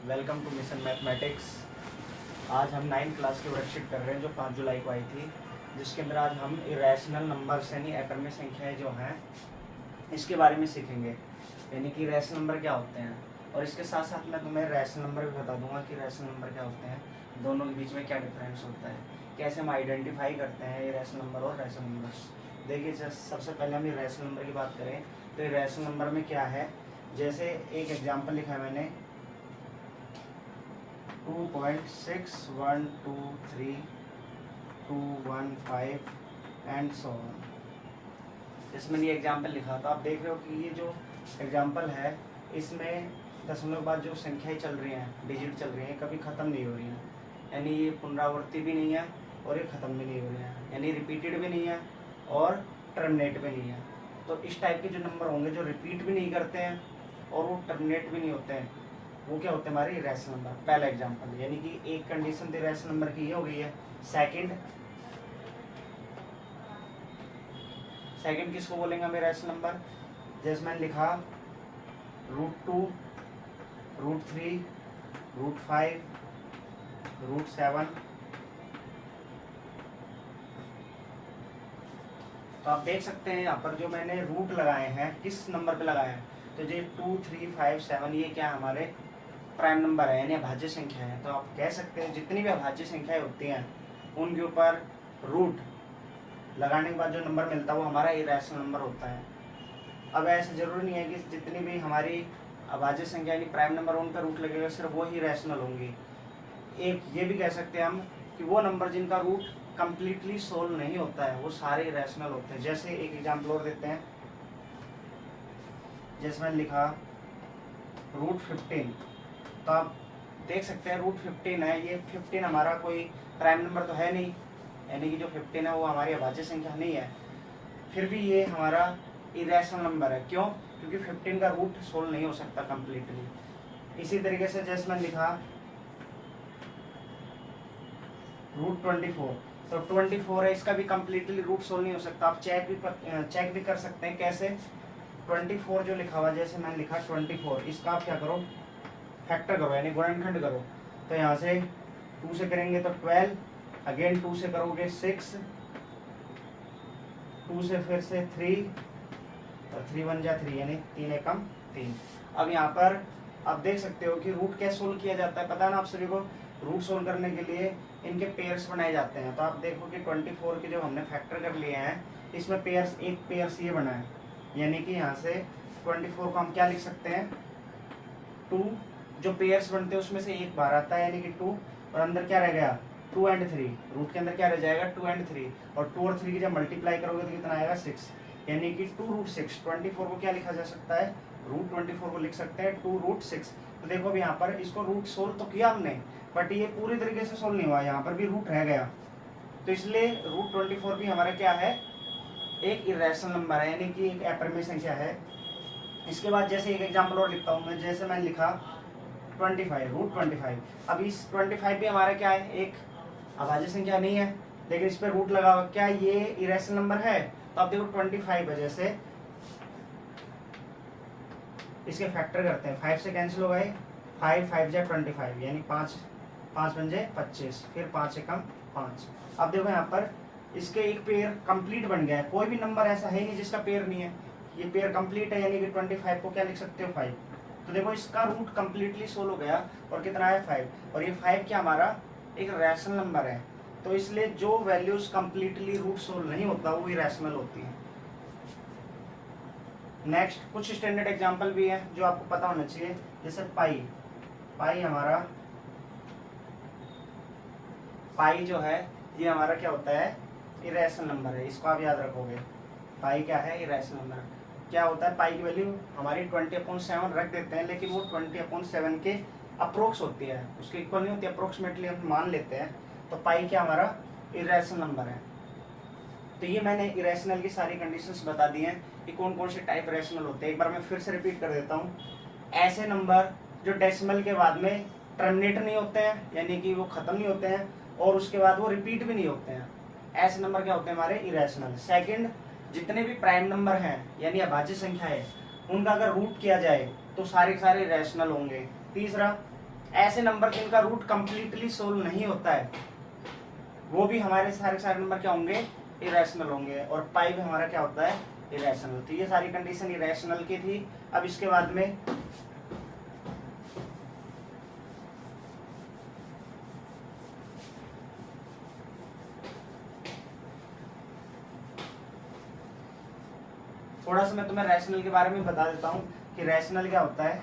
Welcome two mission mathematics. आज हम 9th class की वर्कशीट कर रहे हैं जो 5 जुलाई को आई थी, जिसके अंदर आज हम इरेशनल नंबर्स यानी अपरिमेय संख्याएं जो हैं इसके बारे में सीखेंगे, यानी कि रैशनल नंबर क्या होते हैं। और इसके साथ साथ मैं तुम्हें रैशनल नंबर भी बता दूंगा कि रैशनल नंबर क्या होते हैं, दोनों के बीच में क्या डिफरेंस होता है, कैसे हम आइडेंटिफाई करते हैं इरेशनल नंबर और रैशनल नंबर्स। देखिए, सबसे पहले हम इरेशनल नंबर की बात करें तो इरेशनल नंबर में क्या है। जैसे एक एग्जाम्पल लिखा है मैंने 2.6123 एंड सो ऑन। इसमें ये एग्जाम्पल लिखा, तो आप देख रहे हो कि ये जो एग्जाम्पल है इसमें दशमलव के बाद जो संख्याएं चल रही हैं, डिजिट चल रही हैं, कभी ख़त्म नहीं हो रही हैं, यानी ये पुनरावृत्ति भी नहीं है और ये ख़त्म भी नहीं हो रही है, यानी रिपीटेड भी नहीं है और टर्मिनेट भी नहीं है। तो इस टाइप के जो नंबर होंगे जो रिपीट भी नहीं करते हैं और वो टर्मिनेट भी नहीं होते हैं, वो क्या होते हैं हमारे इरेशनल नंबर। पहला एग्जांपल, यानी कि एक कंडीशन तो इरेशनल नंबर की ये हो गई है। सेकंड किसको बोलेंगे हम इरेशनल नंबर? जैसे मैंने लिखा √2, √3, √5, √7। तो आप देख सकते हैं यहाँ पर जो मैंने रूट लगाए हैं किस नंबर पे लगाए हैं, तो ये 2, 3, 5, 7 ये क्या है हमारे प्राइम नंबर है, यानी अभाज्य संख्या है। तो आप कह सकते हैं जितनी भी अभाज्य संख्याएं होती हैं उनके ऊपर रूट लगाने के बाद जो नंबर मिलता है वो हमारा इरेशनल नंबर होता है। अब ऐसा जरूरी नहीं है कि जितनी भी हमारी अभाज्य संख्या यानी प्राइम नंबर उन पर रूट लगेगा सिर्फ वो ही रैशनल होंगी। एक ये भी कह सकते हैं हम कि वो नंबर जिनका रूट कंप्लीटली सोल्व नहीं होता है वो सारे इरेशनल होते हैं। जैसे एक एग्जाम्पल और देते हैं, जैसे मैंने लिखा √15, तो आप देख सकते हैं √15 है, ये 15 हमारा कोई प्राइम नंबर तो है नहीं, यानी कि जो 15 है वो हमारी अभाज्य संख्या नहीं है, फिर भी ये हमारा इरेशनल नंबर है। क्यों? क्योंकि 15 का रूट सोल्व नहीं हो सकता कंप्लीटली। इसी तरीके से जैसे मैंने लिखा √24, तो 24 है, इसका भी कंप्लीटली रूट सोल्व नहीं हो सकता। आप चेक भी कर सकते हैं। कैसे? 24 जो लिखा हुआ, जैसे मैंने लिखा 24, इसका आप क्या करो, फैक्टर करो यानी गुणनखंड करो। तो यहाँ से 2 से करेंगे तो 12, अगेन 2 से करोगे 6, 2 से फिर से 3, तो 3 1 जा 3 यानी 3 एकम 3। अब यहाँ पर आप देख सकते हो कि रूट कैसे सोल्व किया जाता है, पता है ना आप सभी को। रूट सोल्व करने के लिए इनके पेयर्स बनाए जाते हैं। तो आप देखो कि 24 के जो हमने फैक्टर कर लिए हैं इसमें पेयर्स, एक पेयर्स ये बना है, यानी कि यहाँ से 24 को हम क्या लिख सकते हैं, 2 जो पेयर्स बनते हैं उसमें से एक बाहर आता है यानी कि 2, और अंदर क्या रह गया 2 एंड 3, रूट के अंदर क्या रह जाएगा 2 एंड 3, और 2 और 3 की जब मल्टीप्लाई करोगे तो कितना आएगा 6, यानी कि 2√6। 24 को क्या लिखा जा सकता है, √24 को लिख सकते हैं 2√6। तो देखो अभी यहाँ पर इसको रूट सोल्व तो किया हमने, बट ये पूरी तरीके से सोल्व नहीं हुआ, यहाँ पर भी रूट रह गया। तो इसलिए √24 भी हमारा क्या है, एक इरेशनल नंबर है, यानी कि एक अपरिमेय संख्या है। इसके बाद जैसे एक एग्जाम्पल और लिखता हूँ मैं, जैसे मैंने लिखा 25, √25। अब इस 25 भी हमारा क्या है, एक अभाज्य संख्या नहीं है, लेकिन इस पर रूट लगा हुआ, क्या ये इरेशनल नंबर है? तो आप देखो 25 है, जैसे इसके फैक्टर करते हैं, 5 से कैंसिल हो गए, 5 5 जा 25 यानी 5 5 बन जाए 25, फिर 5 एकम 5। अब देखो यहाँ पर इसके एक पेयर कंप्लीट बन गया है, कोई भी नंबर ऐसा है नहीं जिसका पेयर नहीं है, ये पेयर कंप्लीट है, यानी कि 25 को क्या लिख सकते हो 5। तो देखो इसका रूट कंप्लीटली सोल्व हो गया, और कितना है 5, और ये 5 क्या हमारा एक रैशनल नंबर है। तो इसलिए जो वैल्यूज कंप्लीटली रूट सोल्व नहीं होता वो इरेशनल होती है। नेक्स्ट कुछ स्टैंडर्ड एग्जांपल भी है जो आपको पता होना चाहिए, जैसे पाई हमारा, पाई जो है ये हमारा क्या होता है, इरेशनल नंबर है, इसको आप याद रखोगे। पाई क्या है, इरेशनल नंबर। क्या होता है, पाई की वैल्यू हमारी 20/7 रख देते हैं, लेकिन वो 20/7 के अप्रोक्स होती है, उसके इक्वल नहीं होती, अप्रोक्सीमेटली हम मान लेते हैं। तो पाई क्या हमारा इरेशनल नंबर है। तो ये मैंने इरेशनल की सारी कंडीशंस बता दी हैं कि कौन कौन से टाइप रैशनल होते हैं। एक बार मैं फिर से रिपीट कर देता हूँ, ऐसे नंबर जो डेसिमल के बाद में टर्मिनेट नहीं होते हैं, यानी कि वो खत्म नहीं होते हैं, और उसके बाद वो रिपीट भी नहीं होते हैं, ऐसे नंबर क्या होते हैं हमारे इरेशनल। सेकंड, जितने भी प्राइम नंबर हैं यानी अभाज्य संख्या है उनका अगर रूट किया जाए तो सारे के सारे रैशनल होंगे। तीसरा, ऐसे नंबर जिनका रूट कंप्लीटली सोल्व नहीं होता है वो भी हमारे सारे सारे नंबर क्या होंगे, इरेशनल होंगे। और पाई भी हमारा क्या होता है, इरेशनल। तो ये सारी कंडीशन इरेशनल की थी। अब इसके बाद में थोड़ा सा मैं तुम्हें रैशनल के बारे में बता देता हूं कि रैशनल क्या होता है।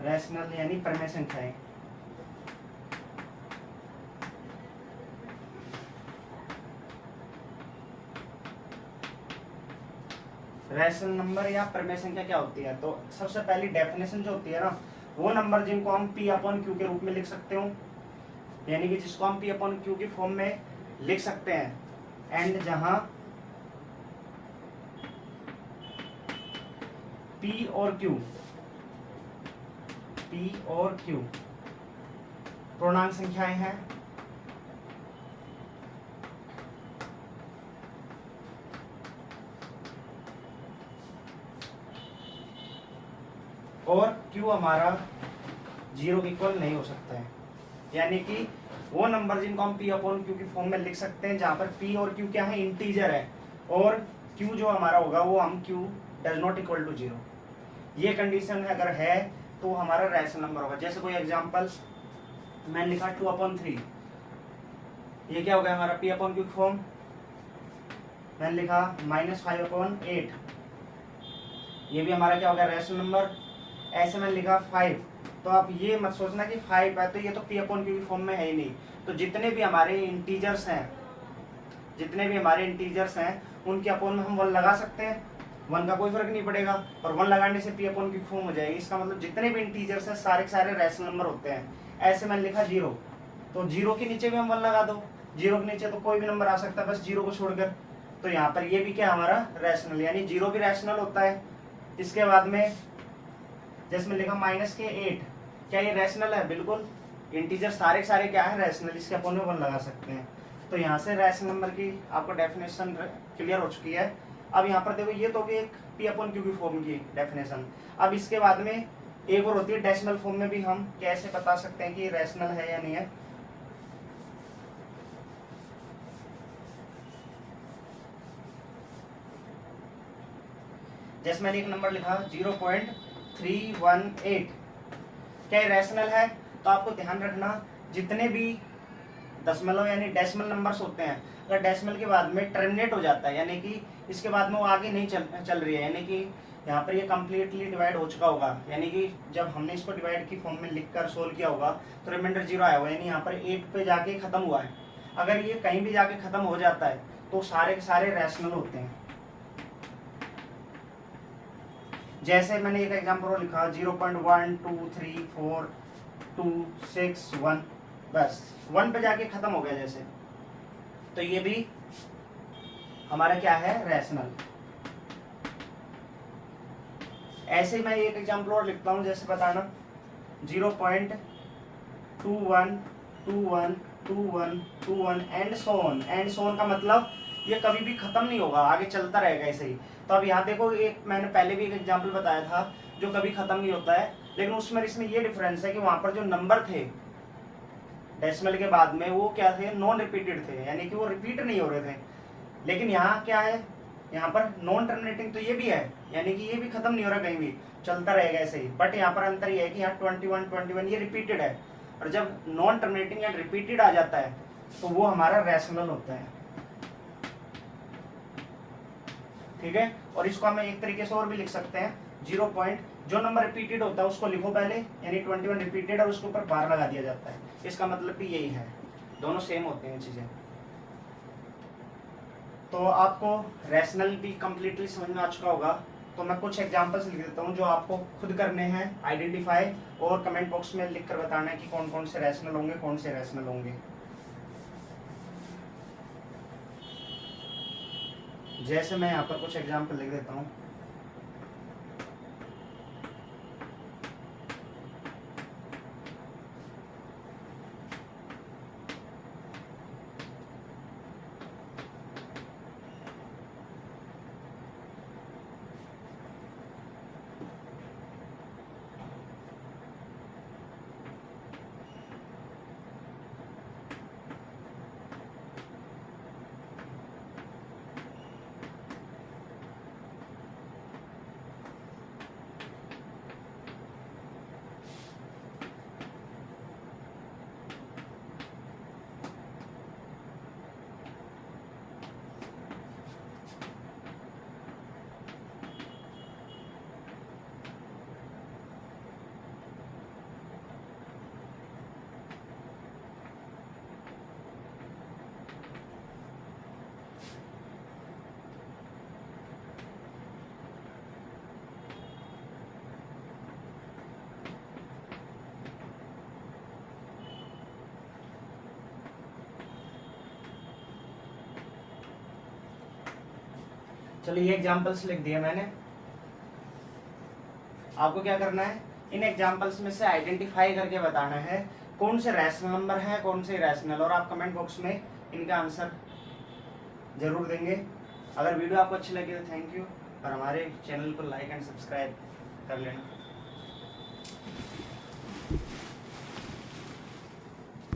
रैशनल यानी प्रमेय संख्याएं। रैशनल नंबर या प्रमेय संख्या क्या होती है, तो सबसे पहली डेफिनेशन जो होती है ना, वो नंबर जिनको हम पी अपॉन क्यू के रूप में लिख सकते हो, यानी कि जिसको हम पी अपॉन क्यू की फॉर्म में लिख सकते हैं। एंड जहां पी और क्यू पूर्णांक संख्याएं हैं, और क्यू हमारा 0 के इक्वल नहीं हो सकता है। यानी कि वो नंबर जिनको हम पी अपॉन क्यू की फॉर्म में लिख सकते हैं जहां पर पी और क्यू क्या है, इंटीजर है, और क्यू जो हमारा होगा वो हम Q does not equal to 0। ये कंडीशन अगर है तो हमारा रैशनल नंबर होगा। जैसे कोई एग्जांपल मैंने लिखा 2/3, ये क्या हो गया हमारा पी अपॉन क्यू की फॉर्म। मैंने लिखा -5/8, ये भी हमारा क्या हो गया, रैशनल नंबर। ऐसे मैंने लिखा 5, तो आप ये मत सोचना कि 5 है तो ये तो पी अपॉन क्यू की फॉर्म में है ही नहीं। तो जितने भी हमारे इंटीजर्स हैं उनके अपॉन में हम 1 लगा सकते हैं, 1 का कोई फर्क नहीं पड़ेगा, और 1 लगाने से पी अपॉन क्यू की फॉर्म हो जाएगी। इसका मतलब जितने भी इंटीजर्स हैं सारे के सारे रैशनल नंबर होते हैं। ऐसे मैंने लिखा 0, तो 0 के नीचे भी हम 1 लगा दो, 0 के नीचे तो कोई भी नंबर आ सकता है बस 0 को छोड़कर। तो यहाँ पर ये भी क्या हमारा रैशनल, यानी 0 भी रैशनल होता है। इसके बाद में जैसे मैं लिखा -8, क्या ये रैशनल है, बिल्कुल। इंटीजर सारे सारे क्या है, रैशनल, इसके अपॉन में 1 लगा सकते हैं। तो यहाँ से रैशनल नंबर की आपको डेफिनेशन क्लियर हो चुकी है। अब यहाँ पर देखो ये तो एक पी अपॉन क्यू की फॉर्म की डेफिनेशन। अब इसके बाद में एक और होती है डेसिमल फॉर्म में भी हम कैसे बता सकते हैं कि रैशनल है या नहीं है। जैसे मैंने एक नंबर लिखा 0.318, क्या ये रैशनल है, तो आपको ध्यान रखना जितने भी दशमलव यानी डेसिमल नंबर्स होते हैं, अगर डेसिमल के बाद में टर्मिनेट हो जाता है, यानी कि इसके बाद में वो आगे नहीं चल रही है, यानी कि यहाँ पर ये कम्प्लीटली डिवाइड हो चुका होगा, यानी कि जब हमने इसको डिवाइड की फॉर्म में लिखकर सोल्व किया होगा तो रिमाइंडर 0 आया होगा, यानी यहाँ पर 8 पे जाके खत्म हुआ है। अगर ये कहीं भी जाके खत्म हो जाता है तो सारे के सारे रैशनल होते हैं। जैसे मैंने एक एग्जाम्पल और लिखा 0.1234261, बस 1 पे जाके खत्म हो गया जैसे, तो ये भी हमारा क्या है, रैशनल। ऐसे मैं एक एग्जाम्पल और लिखता हूं, जैसे बताना 0.21212121 and so on. And so on का मतलब ये कभी भी खत्म नहीं होगा, आगे चलता रहेगा ऐसे ही। तो अब यहाँ देखो, एक मैंने पहले भी एक एग्जाम्पल बताया था जो कभी खत्म नहीं होता है, लेकिन उसमें इसमें ये डिफरेंस है कि वहां पर जो नंबर थे डेसिमल के बाद में वो क्या थे, नॉन रिपीटेड थे, यानी कि वो रिपीट नहीं हो रहे थे। लेकिन यहाँ क्या है, यहाँ पर नॉन टर्मिनेटिंग तो ये भी है, यानी कि ये भी खत्म नहीं हो रहा, कहीं भी चलता रहेगा ऐसे ही। बट यहाँ पर अंतर ये है कि यहाँ 21 ये रिपीटेड है, और जब नॉन टर्मिनेटिंग या रिपीटेड आ जाता है तो वो हमारा रैशनल होता है। ठीक है, और इसको हम एक तरीके से और भी लिख सकते हैं, 0 पॉइंट, जो नंबर रिपीटेड होता है उसको लिखो पहले, यानी 21 रिपीटेड और उसके ऊपर बार लगा दिया जाता है। इसका मतलब भी यही है, दोनों सेम होते हैं चीजें। तो आपको रैशनल भी कंप्लीटली समझ में आ चुका होगा। तो मैं कुछ एग्जांपल्स लिख देता हूं जो आपको खुद करने हैं आइडेंटिफाई, और कमेंट बॉक्स में लिख कर बताना है कि कौन कौन से रैशनल होंगे, कौन से रैशनल होंगे। जैसे मैं यहाँ पर कुछ एग्जांपल लिख देता हूँ। चलो ये एग्जाम्पल्स लिख दिए मैंने। आपको क्या करना है, इन एग्जाम्पल्स में से आइडेंटिफाई करके बताना है कौन से रैशनल नंबर है कौन से इरेशनल, और आप कमेंट बॉक्स में इनका आंसर जरूर देंगे। अगर वीडियो आपको अच्छी लगी तो थैंक यू, और हमारे चैनल को लाइक एंड सब्सक्राइब कर लेना।